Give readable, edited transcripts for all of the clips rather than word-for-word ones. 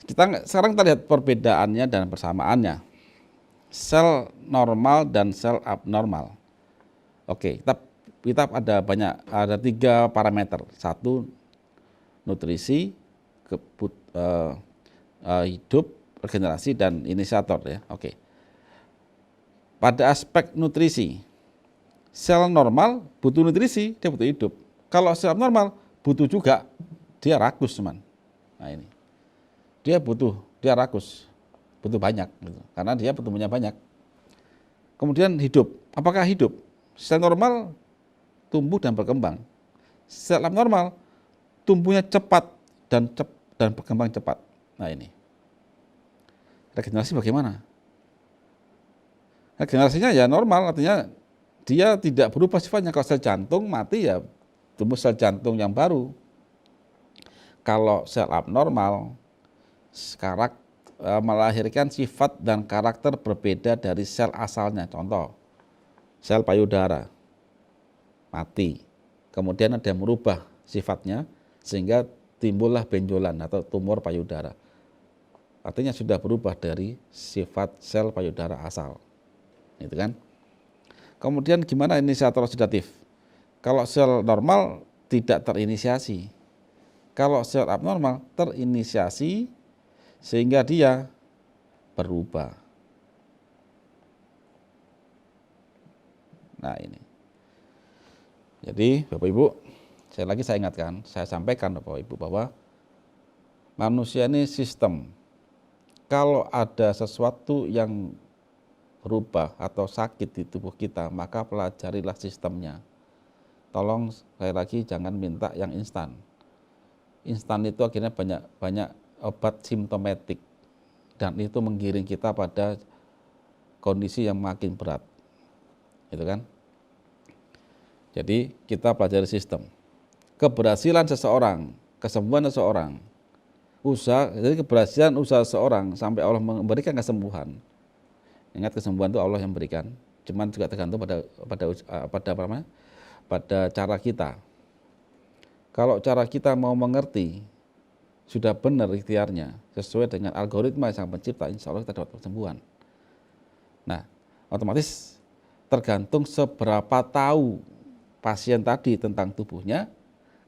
Sekarang kita lihat perbedaannya dan persamaannya. Sel normal dan sel abnormal. Oke, kita ada 3 parameter. Satu, nutrisi, hidup, regenerasi, dan inisiator ya. Oke. Pada aspek nutrisi, sel normal butuh nutrisi, dia butuh hidup. Kalau sel abnormal butuh juga, dia rakus teman. Nah ini, dia rakus, butuh banyak, gitu. Karena dia butuhnya banyak. Kemudian hidup, apakah hidup? Sel normal tumbuh dan berkembang. Sel abnormal tumbuhnya cepat dan berkembang cepat. Nah ini, regenerasi bagaimana? Regenerasinya ya normal, artinya dia tidak berubah sifatnya. Kalau sel jantung mati ya tumbuh sel jantung yang baru. Kalau sel abnormal melahirkan sifat dan karakter berbeda dari sel asalnya. Contoh, sel payudara mati, kemudian ada yang merubah sifatnya sehingga timbullah benjolan atau tumor payudara. Artinya sudah berubah dari sifat sel payudara asal. Itu kan? Kemudian gimana inisiator oksidatif? Kalau sel normal tidak terinisiasi. Kalau sel abnormal terinisiasi sehingga dia berubah. Nah ini. Jadi Bapak Ibu, saya sampaikan Bapak Ibu bahwa manusia ini sistem. Kalau ada sesuatu yang berubah atau sakit di tubuh kita, maka pelajarilah sistemnya. Tolong sekali lagi jangan minta yang instan. Instan itu akhirnya banyak obat simptomatik dan itu menggiring kita pada kondisi yang makin berat. Gitu kan? Jadi kita pelajari sistem. Keberhasilan seseorang, kesembuhan seseorang, jadi keberhasilan usaha seseorang sampai Allah memberikan kesembuhan. Ingat, kesembuhan itu Allah yang berikan, cuman juga tergantung pada cara kita. Kalau cara kita mau mengerti, sudah benar ikhtiarnya, sesuai dengan algoritma Sang Pencipta, insya Allah kita dapat kesembuhan. Nah, otomatis tergantung seberapa tahu pasien tadi tentang tubuhnya.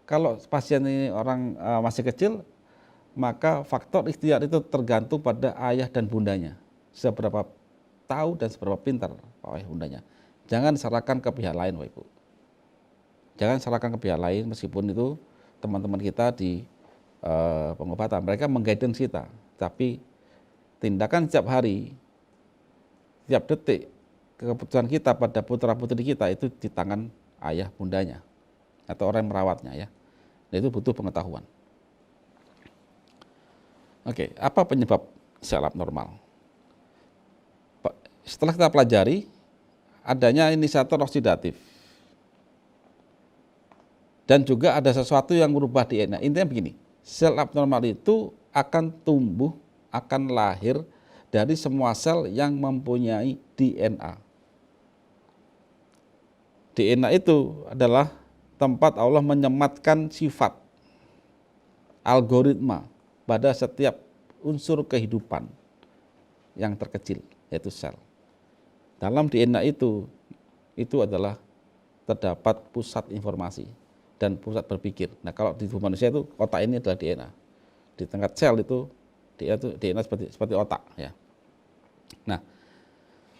Kalau pasien ini orang masih kecil, maka faktor ikhtiar itu tergantung pada ayah dan bundanya. Seberapa tahu dan seberapa pintar ayah bundanya. Jangan serahkan ke pihak lain, Bapak Ibu. Jangan salahkan ke pihak lain, meskipun itu teman-teman kita di pengobatan, mereka mengguidance kita, tapi tindakan setiap hari, setiap detik, keputusan kita pada putra putri kita itu di tangan ayah bundanya atau orang yang merawatnya ya. Dan itu butuh pengetahuan. Oke, apa penyebab sel abnormal? Setelah kita pelajari, adanya inisiator oksidatif. Dan juga ada sesuatu yang merubah DNA. Intinya begini, sel abnormal itu akan tumbuh, akan lahir dari semua sel yang mempunyai DNA. DNA itu adalah tempat Allah menyematkan sifat, algoritma pada setiap unsur kehidupan yang terkecil, yaitu sel. Dalam DNA itu adalah terdapat pusat informasi dan pusat berpikir. Nah, kalau di tubuh manusia itu otak ini adalah DNA. Di tingkat sel itu DNA seperti otak ya. Nah,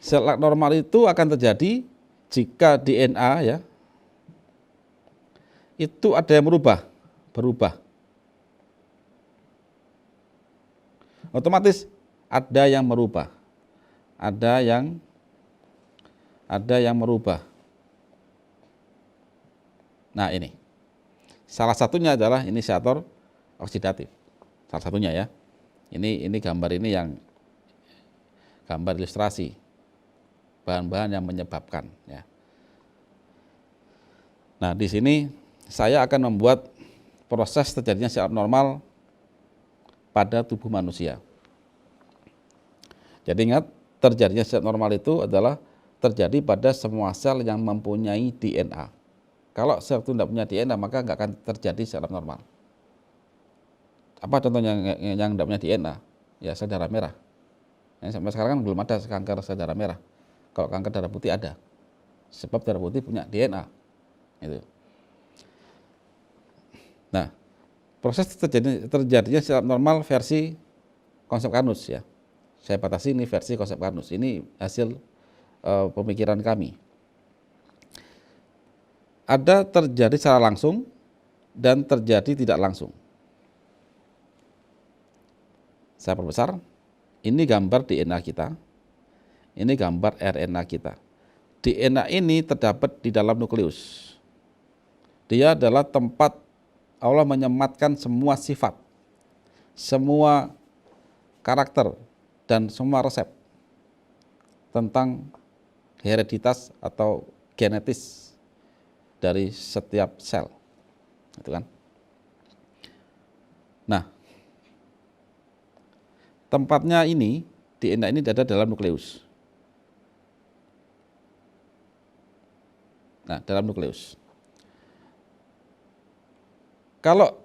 sel abnormal itu akan terjadi jika DNA ya itu ada yang berubah. Otomatis ada yang merubah. Ada yang merubah. Nah, ini. Salah satunya adalah inisiator oksidatif. Salah satunya ya. Ini gambar ini yang gambar ilustrasi bahan-bahan yang menyebabkan ya. Nah, di sini saya akan membuat proses terjadinya sel abnormal pada tubuh manusia. Jadi ingat, terjadinya sel abnormal itu adalah terjadi pada semua sel yang mempunyai DNA. Kalau sel itu tidak punya DNA, maka nggak akan terjadi sel abnormal. Apa contohnya yang tidak punya DNA? Ya sel darah merah. Yang sampai sekarang kan belum ada kanker sel darah merah. Kalau kanker darah putih ada, sebab darah putih punya DNA. Itu. Nah, proses terjadinya sel abnormal versi konsep Carnus ya. Saya batasi ini versi konsep Carnus. Ini hasil pemikiran kami. Ada terjadi secara langsung dan terjadi tidak langsung. Saya perbesar. Ini gambar DNA kita. Ini gambar RNA kita. DNA ini terdapat di dalam nukleus. Dia adalah tempat Allah menyematkan semua sifat, semua karakter, dan semua resep tentang hereditas atau genetis dari setiap sel. Itu kan? Nah, tempatnya ini, DNA ini ada dalam nukleus. Nah, dalam nukleus. Kalau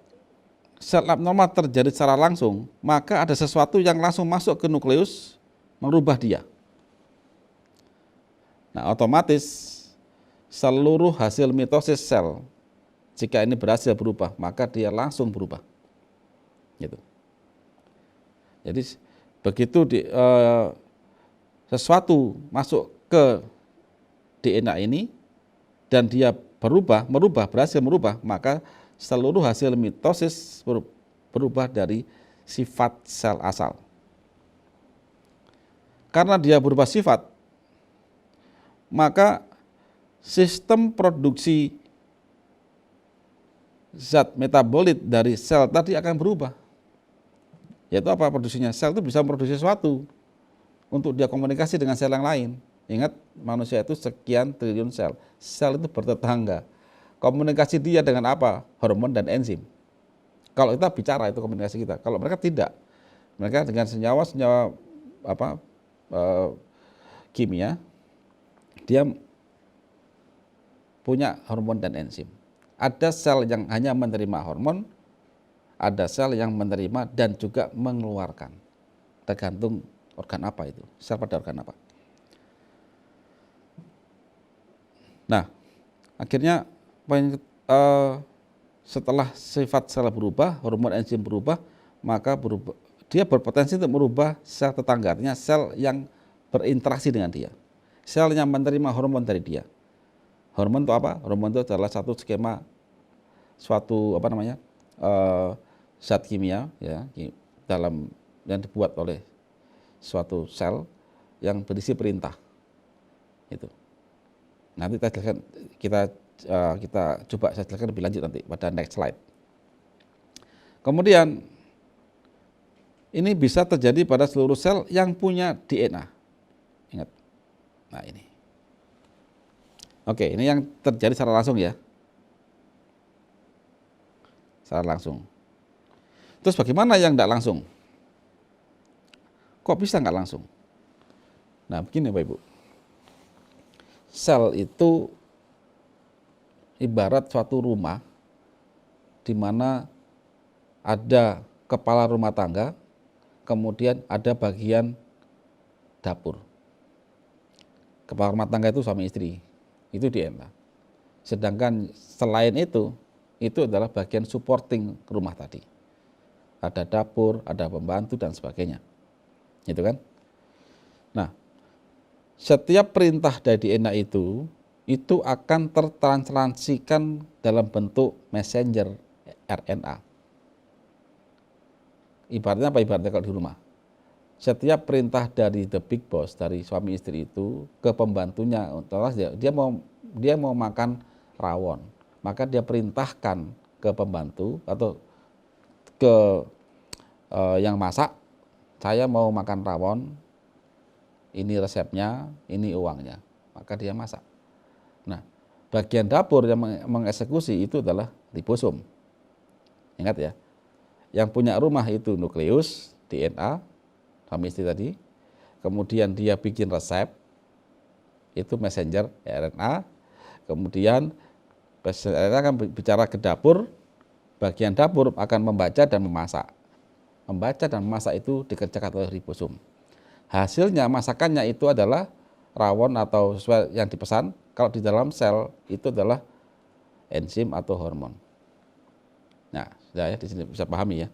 sel abnormal terjadi secara langsung, maka ada sesuatu yang langsung masuk ke nukleus, merubah dia. Nah, otomatis seluruh hasil mitosis sel, jika ini berhasil berubah, maka dia langsung berubah. Gitu. Jadi begitu sesuatu masuk ke DNA ini dan dia berhasil merubah, maka seluruh hasil mitosis berubah dari sifat sel asal. Karena dia berubah sifat, maka sistem produksi zat metabolit dari sel tadi akan berubah. Yaitu apa produksinya? Sel itu bisa memproduksi sesuatu untuk dia komunikasi dengan sel yang lain. Ingat, manusia itu sekian triliun sel. Sel itu bertetangga. Komunikasi dia dengan apa? Hormon dan enzim. Kalau kita bicara itu komunikasi kita. Kalau mereka tidak. Mereka dengan senyawa kimia, dia punya hormon dan enzim. Ada sel yang hanya menerima hormon, ada sel yang menerima dan juga mengeluarkan. Tergantung organ apa itu, sel pada organ apa. Nah, akhirnya setelah sifat sel berubah, hormon enzim berubah, maka dia berpotensi untuk merubah sel tetangga, artinya sel yang berinteraksi dengan dia. Sel yang menerima hormon dari dia. Hormon itu apa? Hormon itu adalah satu skema, zat kimia ya, dalam yang dibuat oleh suatu sel yang berisi perintah. Itu. Nanti kita coba saya jelaskan lebih lanjut nanti pada next slide. Kemudian ini bisa terjadi pada seluruh sel yang punya DNA. Ingat. Nah, ini. Oke, ini yang terjadi secara langsung ya. Secara langsung. Terus bagaimana yang tidak langsung? Kok bisa nggak langsung? Nah, begini Bapak Ibu. Sel itu ibarat suatu rumah di mana ada kepala rumah tangga, kemudian ada bagian dapur. Kepala rumah tangga itu suami istri, itu DNA. Sedangkan selain itu adalah bagian supporting rumah tadi. Ada dapur, ada pembantu dan sebagainya. Gitu kan? Nah, setiap perintah dari DNA itu akan tertranslansikan dalam bentuk messenger RNA. Ibaratnya apa? Ibaratnya kalau di rumah. Setiap perintah dari the big boss, dari suami istri itu ke pembantunya, dia mau makan rawon, maka dia perintahkan ke pembantu atau ke yang masak, saya mau makan rawon, ini resepnya, ini uangnya, maka dia masak. Nah, bagian dapur yang mengeksekusi itu adalah ribosom. Ingat ya, yang punya rumah itu nukleus, DNA, suami istri tadi, kemudian dia bikin resep, itu messenger RNA, kemudian messenger RNA akan bicara ke dapur, bagian dapur akan membaca dan memasak. membaca dan memasak itu dikerjakan oleh ribosom. Hasilnya masakannya itu adalah rawon atau sesuai yang dipesan. Kalau di dalam sel itu adalah enzim atau hormon. Nah, sudah ya, di sini bisa pahami ya.